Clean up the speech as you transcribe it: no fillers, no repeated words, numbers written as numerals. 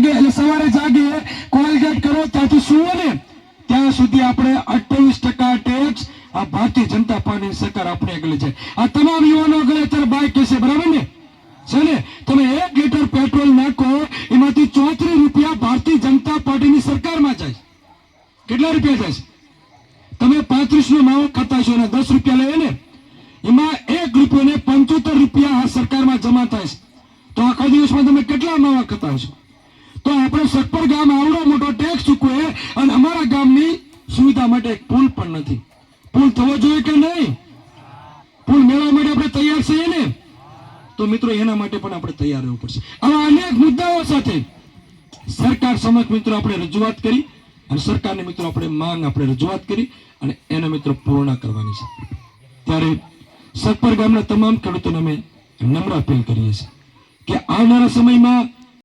વાગે એટલે સવારે જાગે કોલગેટ કરો ત્યાંથી સુવો ને ત્યાં સુધી આપણે 28% ટેક્સ આ ભારતીય જનતા પાર્ટીની સરકાર આપણે આગળ છે. આ તમામ યુવાનો આગળ અત્યારે બાઇક કહેશે, બરાબર ને છે ને? તમે 1 લીટર પેટ્રોલ નાખો એમાંથી 34 રૂપિયા ભારતીય જનતા પાર્ટીની સરકારમાં જાય. કેટલા રૂપિયા જાય છે? તમે 35 નો માવો ખાતા છો અને 10 રૂપિયા લે ને, એમાં 1 રૂપિયો ને 75 રૂપિયા આ સરકારમાં જમા થાય છે. તો આખા દિવસમાં તમે કેટલા માવા ખાતા હશો? તો આપણે સખપર ગામ આવડો મોટો ટેક્સ ચૂકવે અને અમારા ગામની સુવિધા માટે એક પુલ પણ નથી. પુલ થવો જોઈએ કે નહીં? પુલ મેળવવા માટે આપણે તૈયાર છીએ ને? તો મિત્રો એના માટે પણ આપણે તૈયાર રહેવું પડશે. આવા અનેક મુદ્દાઓ સાથે સરકાર સમક્ષ મિત્રો આપણે રજૂઆત કરી અને સરકારને મિત્રો આપણે માંગ આપણે રજૂઆત કરી અને એને મિત્રો પૂર્ણ કરવાની છે. ત્યારે સખપર ગામના તમામ ખેડૂતોને અમે નમ્ર અપીલ કરીએ છીએ કે આવનારા સમયમાં